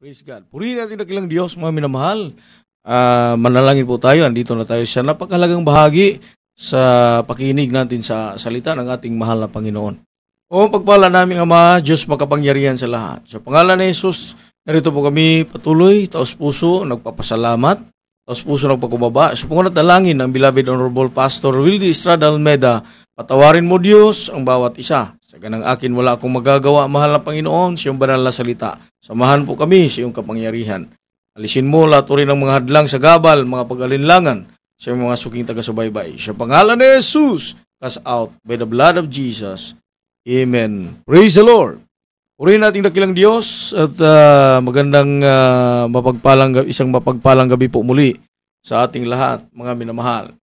Praise God. Purihin natin nakilang Diyos, mga minamahal. Manalangin po tayo. Andito na tayo sa napakahalagang bahagi sa pakinig natin sa salita ng ating mahal na Panginoon. O pagpala namin Ama, Diyos makapangyarihan sa lahat. Sa pangalan ni Jesus, narito po kami patuloy, taos puso, nagpapasalamat, taos puso nagpakubaba. Sa pangunat na langin ng beloved Honorable Pastor Wildy Estrada Almeda, patawarin mo Diyos ang bawat isa. Sa ganang akin wala akong magagawa, mahal na Panginoon, sa iyong banal na salita. Samahan po kami sa iyong kapangyarihan. Alisin mo lahat rin ng mga hadlang sa gabal, mga pag-alinlangan sa iyong mga suking taga-subaybay. Sa pangalan ni Jesus, cast out by the blood of Jesus. Amen. Praise the Lord. Purihin natin dakilang Diyos at magandang isang mapagpalang gabi po muli sa ating lahat, mga minamahal.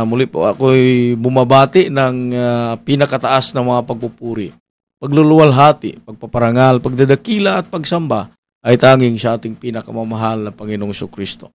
Muli po ako'y bumabati ng pinakataas na mga pagpupuri. Pagluluwalhati, pagpaparangal, pagdadakila at pagsamba ay tanging sa ating pinakamamahal na Panginoong Jesucristo.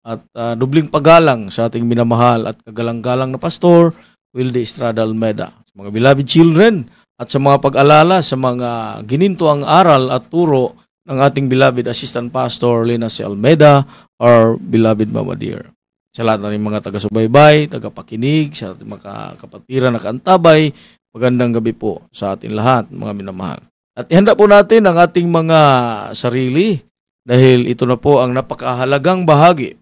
At dubling paggalang sa ating minamahal at kagalang-galang na Pastor Wildy Estrada Almeda. Sa mga beloved children at sa mga pag-alala sa mga ginintuang aral at turo ng ating beloved Assistant Pastor Lina C. Almeda or beloved Mama Dear. Sa lahat ng mga taga-subaybay, taga-pakinig, sa ating mga kapatiran na kaantabay, magandang gabi po sa ating lahat, mga minamahal. At ihanda po natin ang ating mga sarili dahil ito na po ang napakahalagang bahagi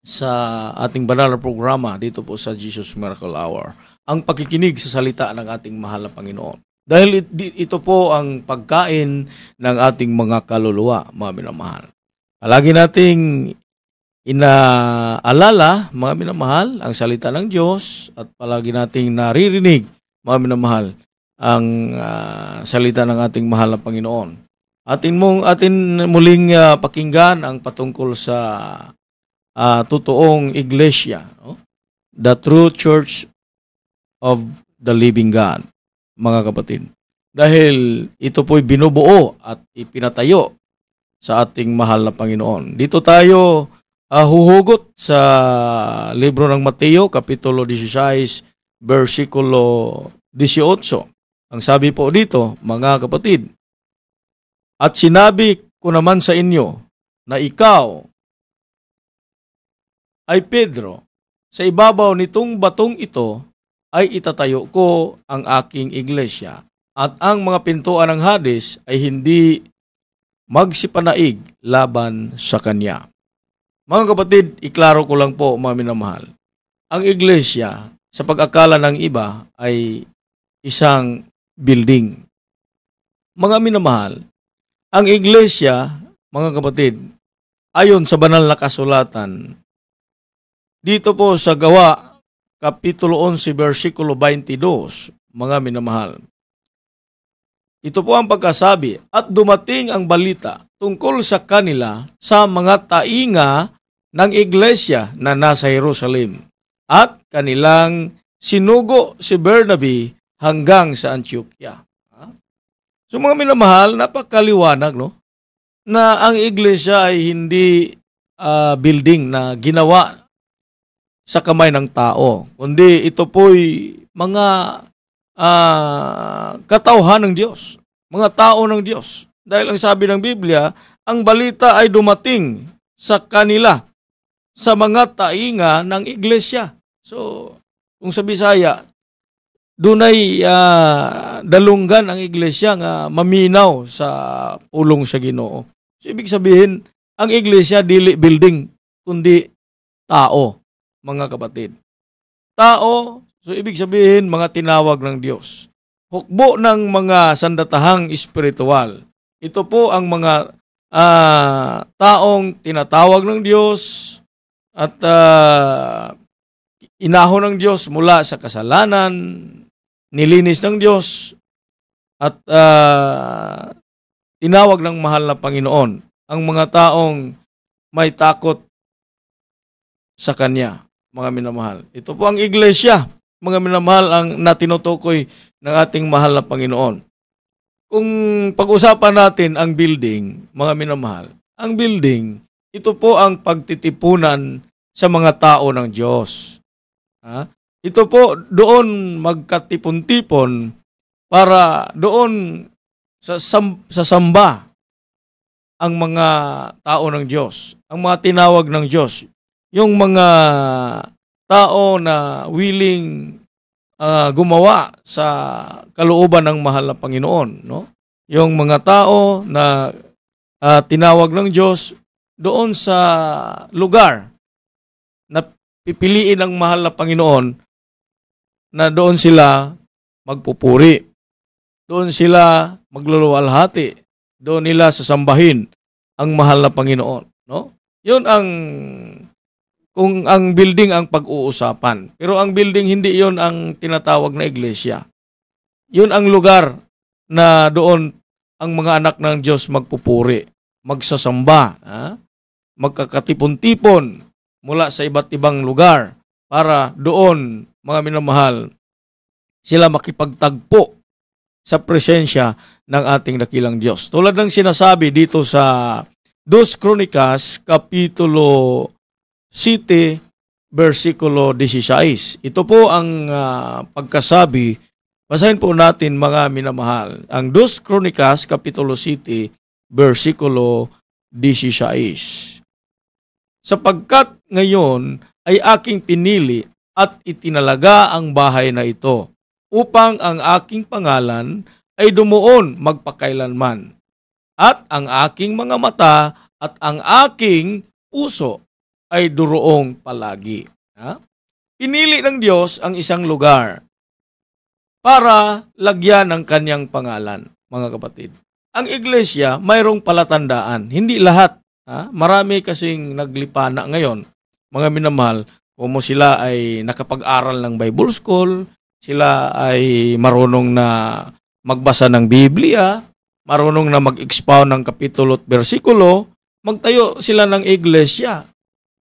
sa ating banal na programa dito po sa Jesus Miracle Hour. Ang pakikinig sa salita ng ating mahal na Panginoon. Dahil ito po ang pagkain ng ating mga kaluluwa, mga minamahal. Palagi nating inaalala, mga minamahal, ang salita ng Diyos at palagi nating naririnig, mga minamahal, ang salita ng ating mahal na Panginoon. Atin muling pakinggan ang patungkol sa totoong iglesia, no? The True Church of the Living God, mga kapatid. Dahil ito po'y binubuo at ipinatayo sa ating mahal na Panginoon. Dito tayo huhugot sa libro ng Mateo, Kapitulo 16, versikulo 18. Ang sabi po dito, mga kapatid, at sinabi ko naman sa inyo na ikaw ay Pedro, sa ibabaw nitong batong ito ay itatayo ko ang aking iglesia at ang mga pintuan ng Hades ay hindi magsipanaig laban sa kanya. Mga kapatid, iklaro ko lang po, mga minamahal. Ang iglesia, sa pag-akala ng iba, ay isang building. Mga minamahal, ang iglesia, mga kapatid, ayon sa banal na kasulatan, dito po sa Gawa, Kapitulo 11, versikulo 22, mga minamahal. Ito po ang pagkasabi, at dumating ang balita tungkol sa kanila sa mga tainga ng iglesia na nasa Jerusalem at kanilang sinugo si Bernabe hanggang sa Antioquia. So mga minamahal, napakaliwanag, no? Na ang iglesia ay hindi building na ginawa sa kamay ng tao, kundi ito po'y mga katauhan ng Diyos, mga tao ng Diyos. Dahil ang sabi ng Biblia, ang balita ay dumating sa kanila, sa mga tainga ng iglesia. So, kung sa Bisaya, dunay dalunggan ang iglesia nga maminaw sa pulong sa Ginoo. So, ibig sabihin, ang iglesia dili building, kundi tao, mga kapatid. Tao, so ibig sabihin, mga tinawag ng Diyos. Hukbo ng mga sandatahang espiritual. Ito po ang mga taong tinatawag ng Diyos at inahon ng Diyos mula sa kasalanan, nilinis ng Diyos at tinawag ng mahal na Panginoon ang mga taong may takot sa Kanya, mga minamahal. Ito po ang iglesia, mga minamahal, ang natinutukoy ng ating mahal na Panginoon. Kung pag-usapan natin ang building, mga minamahal, ang building, ito po ang pagtitipunan sa mga tao ng Diyos. Ito po doon magkatipon-tipon para doon sa samba ang mga tao ng Diyos, ang mga tinawag ng Diyos, yung mga tao na willing gumawa sa kalooban ng mahal na Panginoon, no? Yung mga tao na tinawag ng Diyos doon sa lugar na pipiliin ng mahal na Panginoon na doon sila magpupuri. Doon sila magluluwalhati. Doon nila sasambahin ang mahal na Panginoon, no? 'Yun ang kung ang building ang pag-uusapan. Pero ang building hindi 'yon ang tinatawag na iglesia. 'Yun ang lugar na doon ang mga anak ng Diyos magpupuri, magsasamba, magkakatipon-tipon mula sa iba't ibang lugar para doon, mga minamahal, sila makipagtagpo sa presensya ng ating dakilang Diyos. Tulad ng sinasabi dito sa 2 Crónicas, Kapitulo 7, versikulo 16. Ito po ang pagkasabi. Basahin po natin, mga minamahal. Ang 2 Crónicas, Kapitulo 7, versikulo 16. Sapagkat ngayon ay aking pinili at itinalaga ang bahay na ito upang ang aking pangalan ay dumuon magpakailanman, at ang aking mga mata at ang aking puso ay duroong palagi. Pinili ng Diyos ang isang lugar para lagyan ng kanyang pangalan, mga kapatid. Ang iglesia, mayroong palatandaan. Hindi lahat. Marami kasing naglipana ngayon, mga minamahal, kung sila ay nakapag-aral ng Bible School, sila ay marunong na magbasa ng Biblia, marunong na mag-expound ng kapitulo at bersikulo, magtayo sila ng iglesia.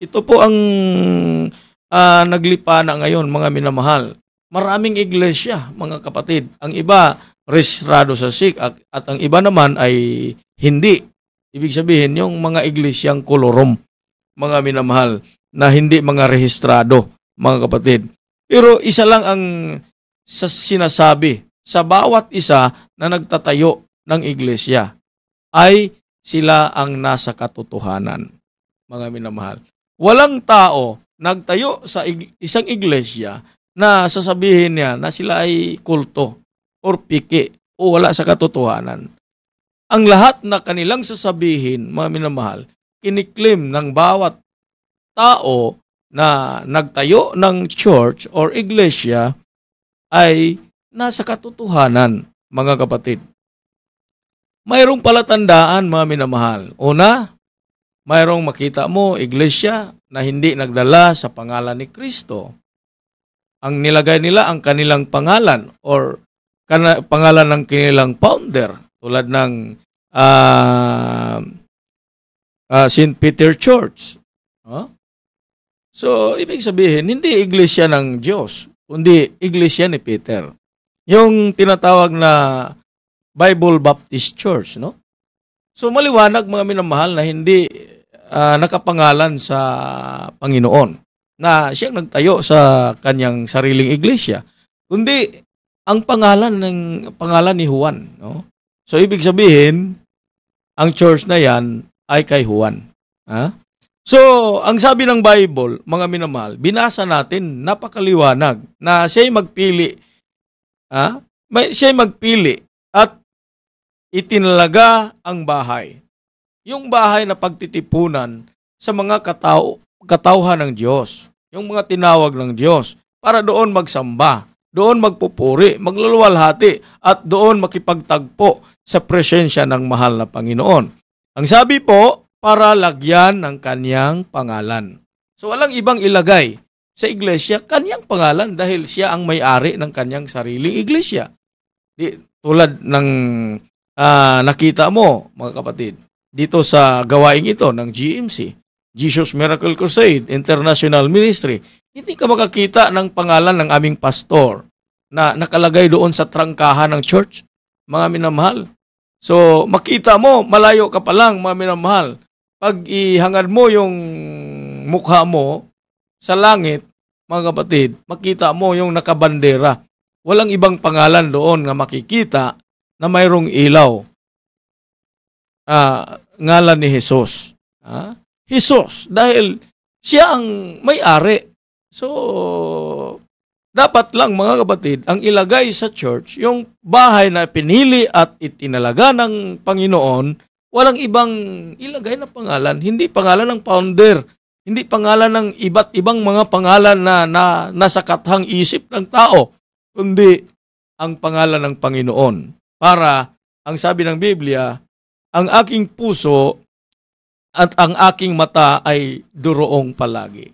Ito po ang naglipana ngayon, mga minamahal. Maraming iglesia, mga kapatid. Ang iba, rehistrado sa SIC, at ang iba naman ay hindi. Ibig sabihin, yung mga iglesyang kolorom, mga minamahal, na hindi mga rehistrado, mga kapatid. Pero isa lang ang sinasabi sa bawat isa na nagtatayo ng iglesia, ay sila ang nasa katotohanan, mga minamahal. Walang tao nagtayo sa isang iglesia na sasabihin niya na sila ay kulto or piki o wala sa katotohanan. Ang lahat na kanilang sasabihin, mga minamahal, kiniklim ng bawat tao na nagtayo ng church or iglesia ay nasa katotohanan, mga kapatid. Mayroong palatandaan, mga minamahal. Una, mayroong makita mo iglesia na hindi nagdala sa pangalan ni Kristo. Ang nilagay nila ang kanilang pangalan or pangalan ng kanilang founder, tulad ng St. Peter Church. So, ibig sabihin, hindi iglesia ng Diyos, kundi iglesia ni Peter. Yung tinatawag na Bible Baptist Church, no? So, maliwanag, mga minamahal, na hindi nakapangalan sa Panginoon, na siyang nagtayo sa kanyang sariling iglesia, kundi ang pangalan ni Juan, no? So, ibig sabihin, ang church na yan ay kay Juan. So, ang sabi ng Bible, mga minamahal, binasa natin, napakaliwanag, na siya'y magpili. Siya'y magpili at itinalaga ang bahay. Yung bahay na pagtitipunan sa mga katauhan ng Diyos. Yung mga tinawag ng Diyos para doon magsamba, doon magpupuri, magluluwalhati, at doon makipagtagpo sa presensya ng mahal na Panginoon. Ang sabi po, para lagyan ng kanyang pangalan. So walang ibang ilagay sa iglesia kanyang pangalan dahil siya ang may-ari ng kanyang sariling iglesia. Tulad ng nakita mo, mga kapatid, dito sa gawaing ito ng GMC, Jesus Miracle Crusade International Ministry, hindi ka makakita ng pangalan ng aming pastor na nakalagay doon sa trangkahan ng church, mga minamahal. So, makita mo, malayo ka pa lang, mga minamahal. Pag ihangad mo yung mukha mo sa langit, mga kapatid, makita mo yung nakabandera. Walang ibang pangalan doon na makikita na mayroong ilaw ngalan ni Jesus. Jesus, dahil siya ang may-ari. So, dapat lang mga kapatid, ang ilagay sa church, yung bahay na pinili at itinalaga ng Panginoon, walang ibang ilagay na pangalan. Hindi pangalan ng founder, hindi pangalan ng iba't ibang mga pangalan na nasa kathang isip ng tao, kundi ang pangalan ng Panginoon. Para, ang sabi ng Biblia, ang aking puso at ang aking mata ay duroong palagi.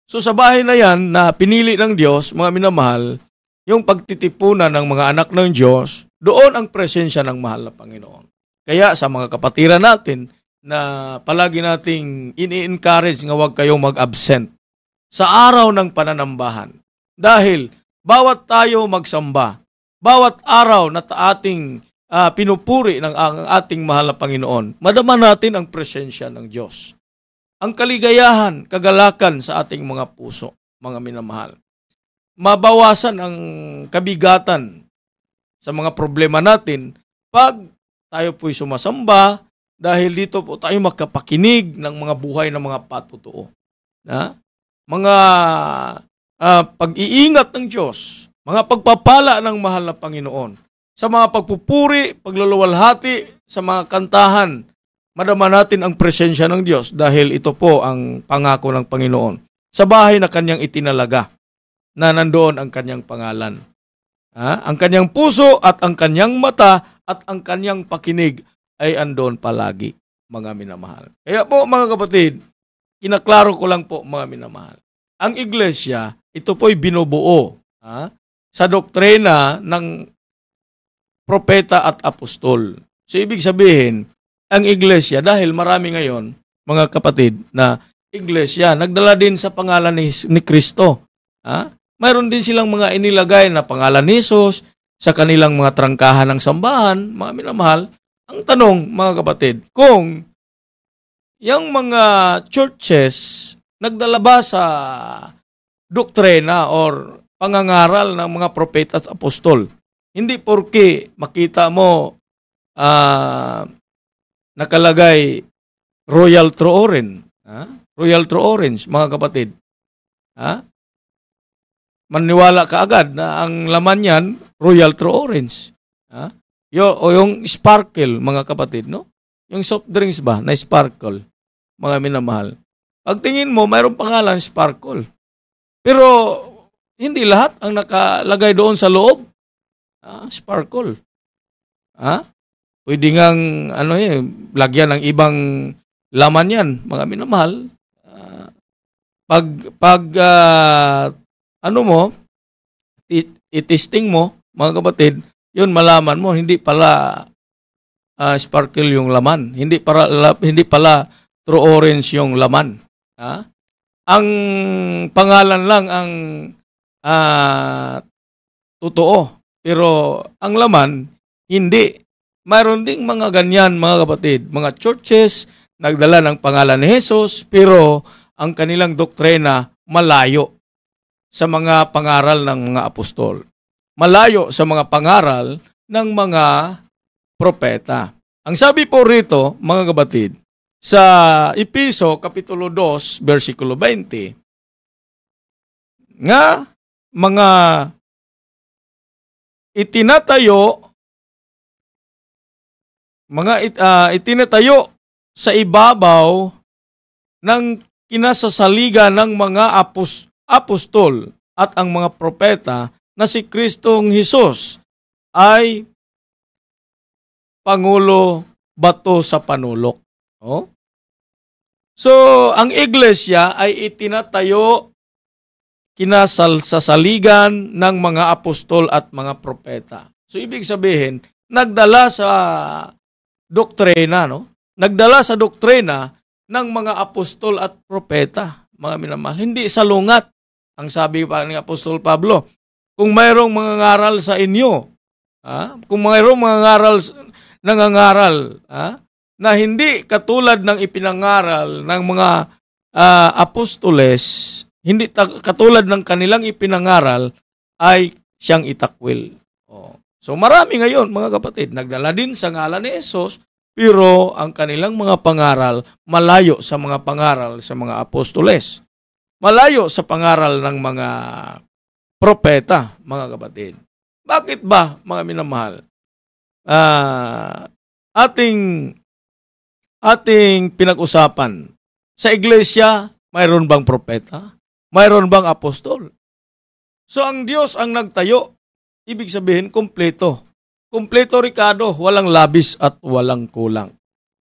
So sa bahay na yan na pinili ng Diyos, mga minamahal, yung pagtitipunan ng mga anak ng Diyos, doon ang presensya ng mahal na Panginoon. Kaya sa mga kapatiran natin na palagi nating ini-encourage nga huwag kayong mag-absent sa araw ng pananambahan. Dahil bawat tayo magsamba, bawat araw na ating pinupuri ng ating mahal na Panginoon, madama natin ang presensya ng Diyos. Ang kaligayahan, kagalakan sa ating mga puso, mga minamahal. Mabawasan ang kabigatan sa mga problema natin pag tayo po'y sumasamba dahil dito po tayo makapakinig ng mga buhay ng mga patutuo. Mga pag-iingat ng Diyos, mga pagpapala ng mahal na Panginoon, sa mga pagpupuri, pagluluwalhati, sa mga kantahan, madama natin ang presensya ng Diyos dahil ito po ang pangako ng Panginoon. Sa bahay na kanyang itinalaga, na nandoon ang kanyang pangalan. Ang kanyang puso at ang kanyang mata at ang kanyang pakinig ay andoon palagi, mga minamahal. Kaya po mga kapatid, kinaklaro ko lang po mga minamahal. Ang iglesia, ito po'y binubuo sa doktrina ng propeta at apostol. So ibig sabihin, ang iglesia, dahil marami ngayon, mga kapatid, na iglesia, nagdala din sa pangalan ni Kristo. Mayroon din silang mga inilagay na pangalan ni Jesus sa kanilang mga trangkahan ng sambahan, mga minamahal. Ang tanong, mga kapatid, kung yung mga churches nagdala ba sa doktrina or pangangaral ng mga propeta at apostol, hindi porke makita mo nakalagay Royal True Orange. Royal True Orange, mga kapatid. Maniwala ka agad na ang laman yan, Royal True Orange. O yung sparkle, mga kapatid, no? Yung soft drinks ba, na sparkle, mga minamahal. Pagtingin mo, mayroong pangalan, sparkle. Pero, hindi lahat ang nakalagay doon sa loob. Sparkle. Pwede ngang, lagyan ng ibang laman yan, mga minamahal. I-testing mo, mga kapatid, yun malaman mo, hindi pala sparkle yung laman. Hindi pala true orange yung laman. Ang pangalan lang ang totoo. Pero ang laman, hindi. Mayroon ding mga ganyan, mga kapatid. Mga churches, nagdala ng pangalan ni Jesus, pero ang kanilang doktrina malayo sa mga pangaral ng mga apostol. Malayo sa mga pangaral ng mga propeta. Ang sabi po rito, mga kapatid, sa Epeso, Kapitulo 2, versikulo 20, nga mga itinatayo sa ibabaw ng kinasasaligan ng mga apostol at ang mga propeta na si Kristong Hesus ay Pangulo bato sa panulok. So, ang iglesia ay itinatayo kinasasaligan ng mga apostol at mga propeta. So, ibig sabihin, nagdala sa doktrina, Nagdala sa doktrina ng mga apostol at propeta, mga minamahal. Hindi sa lungat. Ang sabi pa ni Apostol Pablo, kung mayroong mga ngaral sa inyo, kung mayroong mga nangangaral, na hindi katulad ng ipinangaral ng mga apostoles, hindi katulad ng kanilang ipinangaral, ay siyang itakwil. So marami ngayon, mga kapatid, nagdala din sa ngalan ni Jesus, pero ang kanilang mga pangaral malayo sa mga pangaral sa mga apostoles. Malayo sa pangaral ng mga propeta, mga kapatid. Bakit ba, mga minamahal? Ating pinag-usapan. Sa iglesia, mayroon bang propeta? Mayroon bang apostol? So ang Diyos ang nagtayo, ibig sabihin kompleto. Kompleto, Ricardo, walang labis at walang kulang.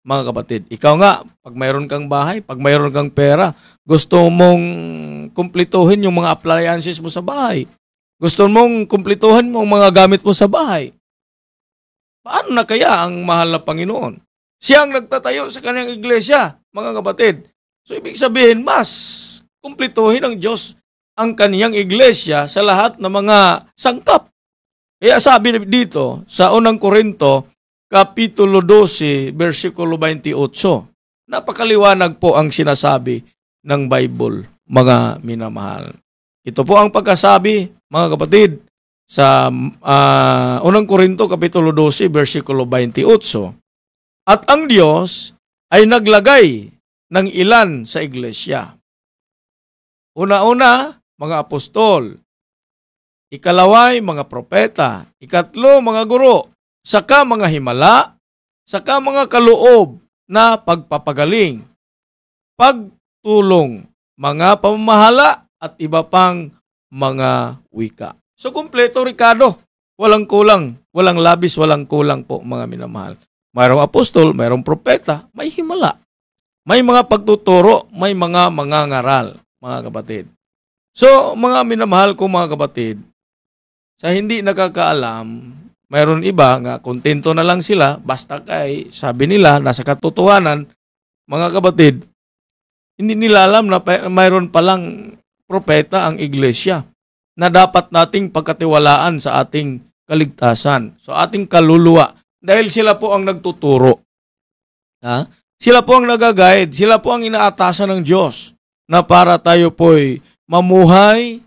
Mga kapatid, ikaw nga, pag mayroon kang bahay, pag mayroon kang pera, gusto mong kumpletuhin yung mga appliances mo sa bahay. Gusto mong kumpletuhin mo ang mga gamit mo sa bahay. Paano na kaya ang mahal na Panginoon? Siya ang nagtatayo sa kanyang iglesia, mga kapatid. So, ibig sabihin, mas kumpletuhin ng Diyos ang kanyang iglesia sa lahat ng mga sangkap. Kaya sabi dito, sa unang Korinto, Kapitulo 12, versikulo 28, napakaliwanag po ang sinasabi ng Bible, mga minamahal. Ito po ang pagkasabi, mga kapatid, sa unang Korinto, Kapitulo 12, versikulo 28. At ang Diyos ay naglagay ng ilan sa iglesia. Una-una, mga apostol. Ikalaway, mga propeta. Ikatlo, mga guro. Saka mga himala. Saka mga kaloob na pagpapagaling. Pagtulong, mga pamamahala at iba pang mga wika. So, kumpleto, Ricardo. Walang kulang. Walang labis, walang kulang po, mga minamahal. Mayroong apostol, mayroong propeta, may himala. May mga pagtuturo, may mga mangangaral, mga kapatid. So, mga minamahal ko, mga kapatid, sa hindi nakakaalam, mayroon iba nga kontento na lang sila, basta kay, sabi nila, nasa katotohanan, mga kapatid, hindi nila alam na mayroon palang propeta ang iglesia na dapat nating pagkatiwalaan sa ating kaligtasan, sa ating kaluluwa, dahil sila po ang nagtuturo. Ha? Sila po ang nag-guide, sila po ang inaatasan ng Diyos na para tayo po'y mamuhay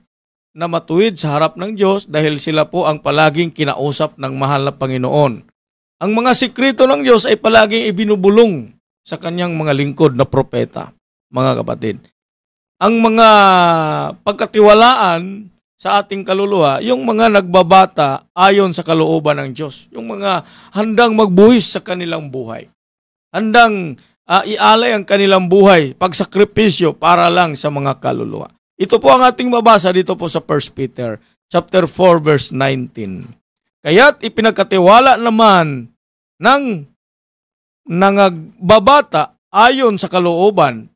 na matuwid sa harap ng Diyos dahil sila po ang palaging kinausap ng mahal na Panginoon. Ang mga sikreto ng Diyos ay palaging ibinubulong sa kanyang mga lingkod na propeta, mga kapatid. Ang mga pagkatiwalaan sa ating kaluluwa, yung mga nagbabata ayon sa kalooban ng Diyos, yung mga handang magbuhis sa kanilang buhay, handang ialay ang kanilang buhay, pagsakripisyo para lang sa mga kaluluwa. Ito po ang ating mabasa dito po sa 1 Peter chapter 4 verse 19. Kaya't ipinagkatiwala naman ng nangagbabata ayon sa kalooban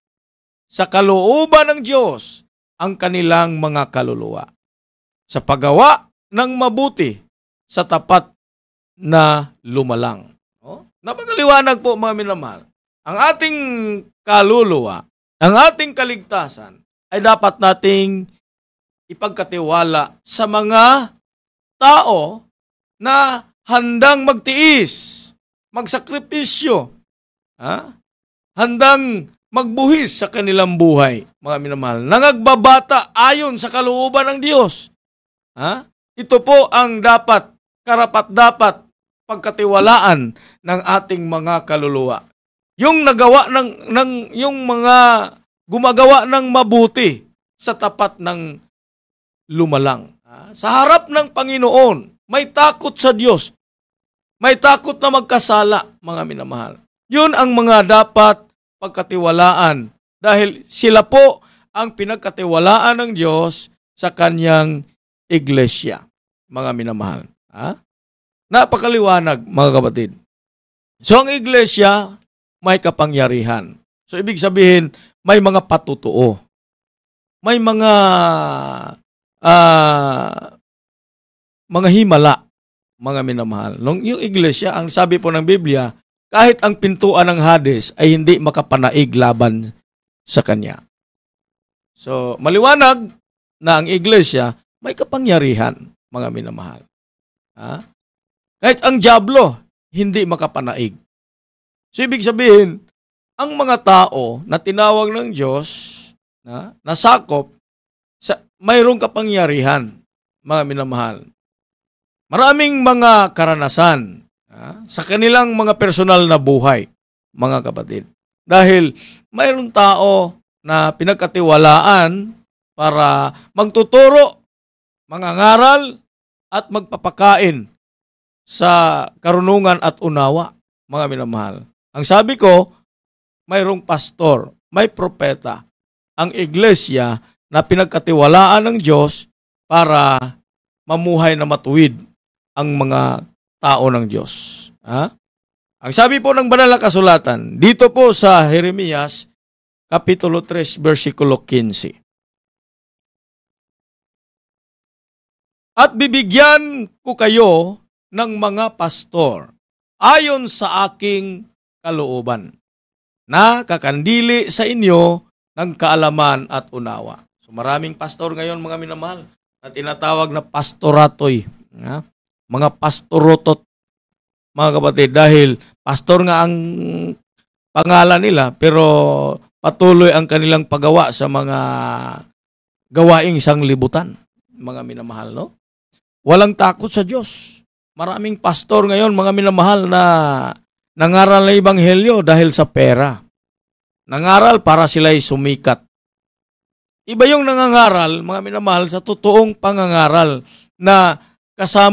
ng Diyos ang kanilang mga kaluluwa sa paggawa ng mabuti sa tapat na lumalang. Napakaliwanag po, mga minamahal. Ang ating kaluluwa, ang ating kaligtasan ay dapat nating ipagkatiwala sa mga tao na handang magtiis, magsakripisyo, handang magbuhis sa kanilang buhay, mga minamahal, nangagbabata ayon sa kalooban ng Diyos. Ito po ang karapat-dapat pagkatiwalaan ng ating mga kaluluwa. Yung yung mga gumagawa ng mabuti sa tapat ng lumalang. Sa harap ng Panginoon, may takot sa Diyos. May takot na magkasala, mga minamahal. Yun ang mga dapat pagkatiwalaan dahil sila po ang pinagkatiwalaan ng Diyos sa kanyang iglesia, mga minamahal. Napakaliwanag, mga kapatid. So, ang iglesia may kapangyarihan. So, ibig sabihin, may mga patutuo. May mga himala, mga minamahal. Yung iglesia, ang sabi po ng Biblia, kahit ang pintuan ng Hades ay hindi makapanaig laban sa kanya. So, maliwanag na ang iglesia may kapangyarihan, mga minamahal. Kahit ang dyablo, hindi makapanaig. So, ibig sabihin, ang mga tao na tinawag ng Diyos, nasakop, mayroong kapangyarihan, mga minamahal. Maraming mga karanasan Sa kanilang mga personal na buhay, mga kapatid. Dahil mayroong tao na pinagkatiwalaan para magtuturo, mangangaral, at magpapakain sa karunungan at unawa, mga minamahal. Ang sabi ko, mayroong pastor, may propeta, ang iglesia na pinagkatiwalaan ng Diyos para mamuhay na matuwid ang mga tao ng Diyos. Ang sabi po ng banal na kasulatan, dito po sa Jeremias, Kapitulo 3, versikulo 15. At bibigyan ko kayo ng mga pastor ayon sa aking kalooban, na kakandili sa inyo ng kaalaman at unawa. So maraming pastor ngayon, mga minamahal, na tinatawag na pastoratoy. Mga pastorotot, mga kapatid, dahil pastor nga ang pangalan nila, pero patuloy ang kanilang paggawa sa mga gawaing sanglibutan, mga minamahal, no? Walang takot sa Diyos. Maraming pastor ngayon, mga minamahal, na nangaral na ebanghelyo dahil sa pera. Nangaral para sila'y sumikat. Iba yung nangangaral, mga minamahal, sa totoong pangangaral na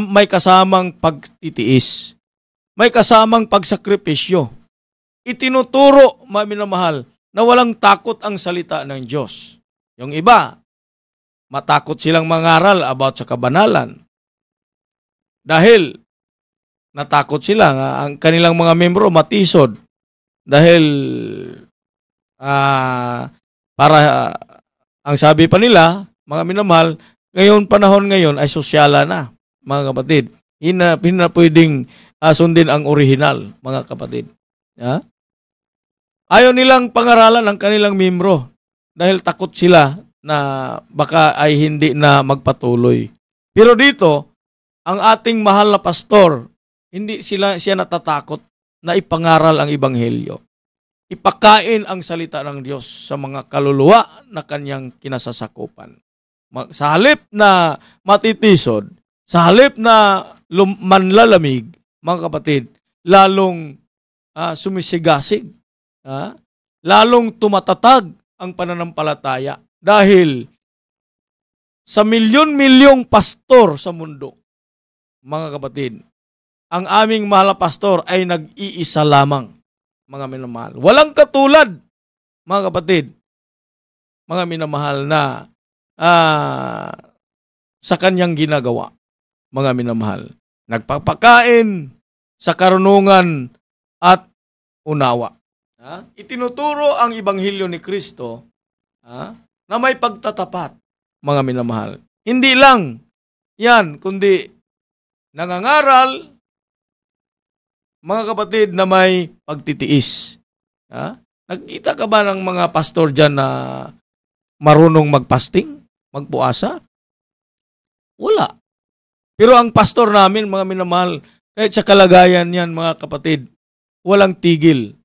may kasamang pagtitiis. May kasamang pagsakripisyo. Itinuturo, mga minamahal, na walang takot ang salita ng Diyos. Yung iba, matakot silang mangaral about sa kabanalan. Dahil natakot sila nga ang kanilang mga membro matisod. Dahil para ang sabi pa nila, mga minamahal, panahon ngayon ay sosyala na, mga kapatid. Hindi na pwedeng sundin ang orihinal, mga kapatid. Ayaw nilang pangaralan ang kanilang membro dahil takot sila na baka ay hindi na magpatuloy. Pero dito, ang ating mahal na pastor, hindi siya natatakot na ipangaral ang ebanghelyo. Ipakain ang salita ng Diyos sa mga kaluluwa na kanyang kinasasakupan. Sa halip na matitisod, sa halip na manlalamig, mga kapatid, lalong sumisigasig, lalong tumatatag ang pananampalataya dahil sa milyon-milyong pastor sa mundo, mga kapatid, ang aming mahal na pastor ay nag-iisa lamang, mga minamahal. Walang katulad, mga kapatid, mga minamahal, na sa kanyang ginagawa, mga minamahal. Nagpapakain sa karunungan at unawa. Itinuturo ang ebanghelyo ni Kristo na may pagtatapat, mga minamahal. Hindi lang yan, kundi nangangaral, mga kapatid, na may pagtitiis. Nagkita ka ba ng mga pastor dyan na marunong magpasting, magpuasa? Wala. Pero ang pastor namin, mga minamahal, kahit sa kalagayan yan, mga kapatid, walang tigil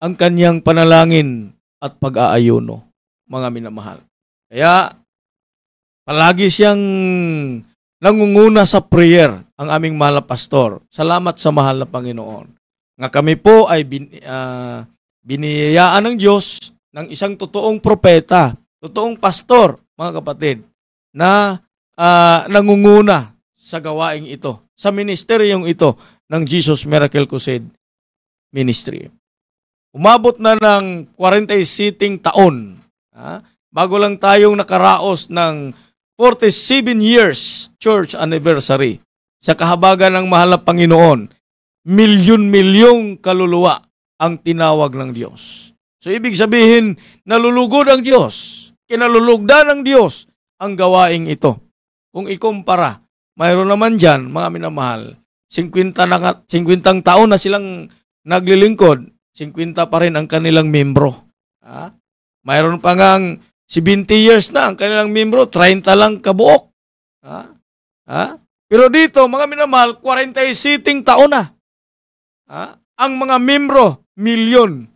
ang kanyang panalangin at pag-aayuno, mga minamahal. Kaya, palagi siyang nangunguna sa prayer ang aming mahal na pastor. Salamat sa mahal na Panginoon. Nga kami po ay biniyayaan ng Diyos ng isang totoong propeta, totoong pastor, mga kapatid, na nangunguna sa gawaing ito, sa ministeryong ito ng Jesus Miracle Crusade Ministry. Umabot na ng 47 taon, bago lang tayong nakaraos ng 47 years church anniversary. Sa kahabagan ng mahal na Panginoon, milyon-milyong kaluluwa ang tinawag ng Diyos. So ibig sabihin, nalulugod ang Diyos, kinalulugdan ng Diyos ang gawaing ito. Kung ikumpara, mayroon naman dyan, mga minamahal, 50 taon na silang naglilingkod, 50 pa rin ang kanilang membro. Mayroon pa ngang 70 years na ang kanilang membro, 30 lang kabuok. Pero dito, mga minamahal, 47 taon na. Ang mga membro, milyon,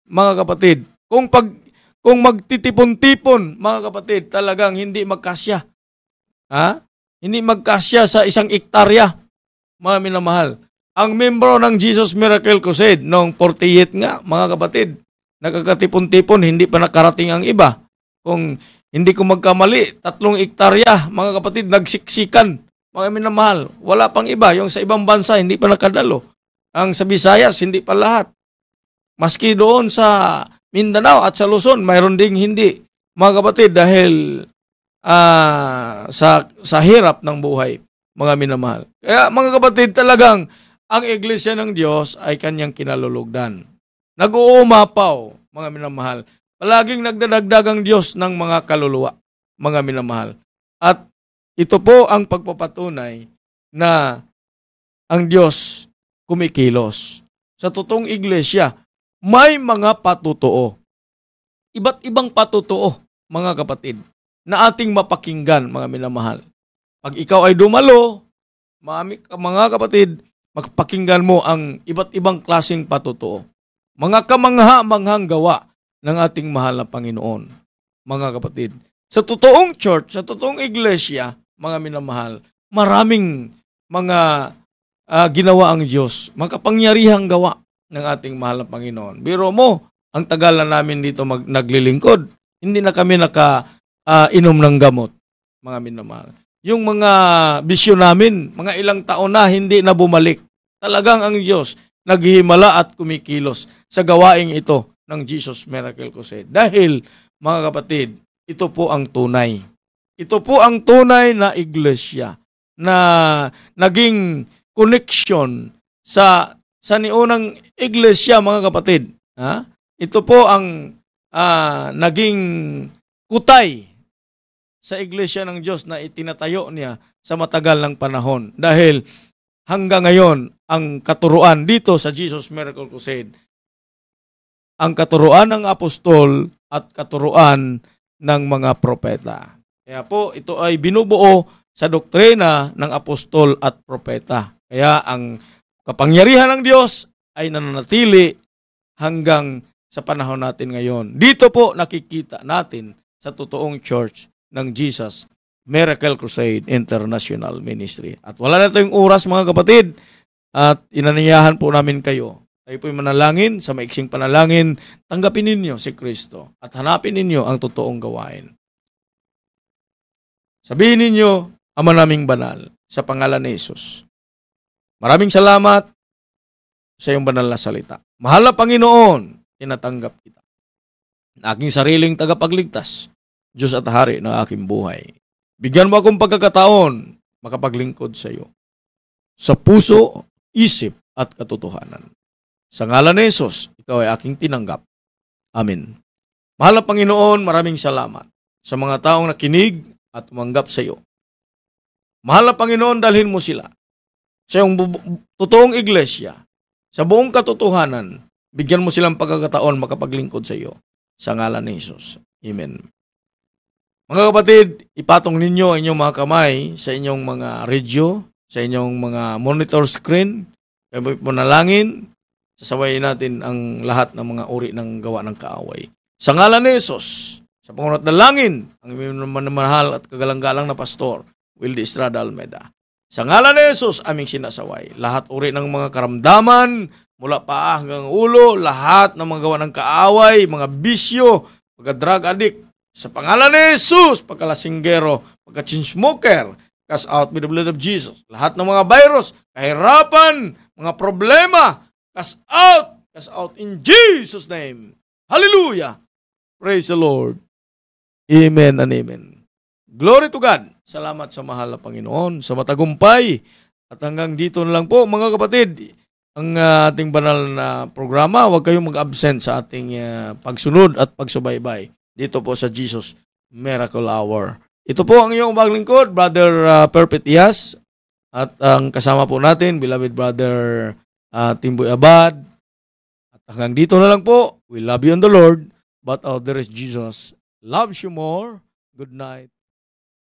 mga kapatid. Kung magtitipon-tipon, mga kapatid, talagang hindi magkasya. Hindi magkasya sa isang ektarya, mga minamahal. ang membro ng Jesus Miracle Crusade noong 48 nga, mga kapatid, nagkakatipon-tipon, hindi pa nakarating ang iba. Kung hindi ko magkamali, 3 hektarya, mga kapatid, nagsiksikan, mga minamahal. Wala pang iba, yung sa ibang bansa, hindi pa nakadalo. Ang sa Visayas, hindi pa lahat. Maski doon sa Mindanao at sa Luzon, mayroon ding hindi, mga kapatid, dahil sa hirap ng buhay, mga minamahal. Kaya, mga kapatid, talagang ang Iglesia ng Diyos ay kanyang kinalulugdan. Nag-uumapaw, mga minamahal. Palaging nagdadagdag ang Diyos ng mga kaluluwa, mga minamahal. At ito po ang pagpapatunay na ang Diyos kumikilos. Sa totoong iglesia, may mga patutuo. Iba't ibang patutuo, mga kapatid, na ating mapakinggan, mga minamahal. Pag ikaw ay dumalo, mga kapatid, magpakinggan mo ang iba't ibang klaseng patutuo. Mga kamangha-manghang gawa ng ating mahal na Panginoon, mga kapatid. Sa totoong church, sa totoong iglesia, mga minamahal, maraming mga ginawa ang Diyos, makapangyarihang gawa ng ating mahal na Panginoon. Biro mo, ang tagal na namin dito naglilingkod, hindi na kami inom ng gamot, mga minamahal. Yung mga bisyo namin, mga ilang taon na hindi na bumalik. Talagang ang Diyos naghihimala at kumikilos sa gawaing ito ng Jesus Miracle Crusade. Dahil, mga kapatid, ito po ang tunay. Ito po ang tunay na iglesia na naging connection sa niunang iglesia, mga kapatid. Ito po ang naging kutay sa iglesia ng Diyos na itinatayo niya sa matagal ng panahon. Dahil hanggang ngayon, ang katuruan dito sa Jesus Miracle Crusade, ang katuruan ng apostol at katuruan ng mga propeta. Kaya po, ito ay binubuo sa doktrina ng apostol at propeta. Kaya ang kapangyarihan ng Diyos ay nananatili hanggang sa panahon natin ngayon. Dito po nakikita natin sa totoong church ng Jesus Miracle Crusade International Ministry. At wala na tayong oras, mga kapatid, at inaniyahan po namin kayo. Tayo po'y manalangin, sa maiksing panalangin, tanggapin ninyo si Kristo at hanapin ninyo ang totoong gawain. Sabihin ninyo, Ama naming banal, sa pangalan ni Jesus. Maraming salamat sa iyong banal na salita. Mahal na Panginoon, tinatanggap kita. Aking sariling tagapagligtas, Diyos at Hari ng aking buhay. Bigyan mo akong pagkakataon makapaglingkod sa iyo. Sa puso, isip at katotohanan. Sa ngalan ni Jesus, ikaw ay aking tinanggap. Amen. Mahal na Panginoon, maraming salamat sa mga taong nakinig at umanggap sa iyo. Mahal na Panginoon, dalhin mo sila sa iyong totoong iglesia, sa buong katotohanan, bigyan mo silang pagkakataon makapaglingkod sa iyo. Sa ngalan ni Jesus. Amen. Mga kapatid, ipatong ninyo inyong mga kamay sa inyong mga radio, sa inyong mga monitor screen. Kayo manalangin, sasawayin natin ang lahat ng mga uri ng gawa ng kaaway. Sa ngalan ni Jesus, sa pangunat na langin, ang manamahal at kagalang-galang na pastor, Wildy Estrada Almeda. Sa ngalan ni Jesus, aming sinasaway. Lahat uri ng mga karamdaman, mula paa hanggang ulo, lahat ng mga gawa ng kaaway, mga bisyo, pagka-drug addict, sa pangalan ni Jesus, pagkalasinggero, pagka-chinsmoker, cast out with the blood of Jesus. Lahat ng mga virus, kahirapan, mga problema, cast out in Jesus' name. Hallelujah! Praise the Lord. Amen and amen. Glory to God. Salamat sa mahal na Panginoon, sa matagumpay. At hanggang dito na lang po, mga kapatid, ang ating banal na programa. Huwag kayong mag-absent sa ating pagsunod at pagsubaybay dito po sa Jesus Miracle Hour. Ito po ang iyong maglingkod, Brother Perfect Ias. At ang kasama po natin, beloved Brother Timboy Abad. At hanggang dito na lang po. We love you in the Lord, but our dearest Jesus loves you more. Good night.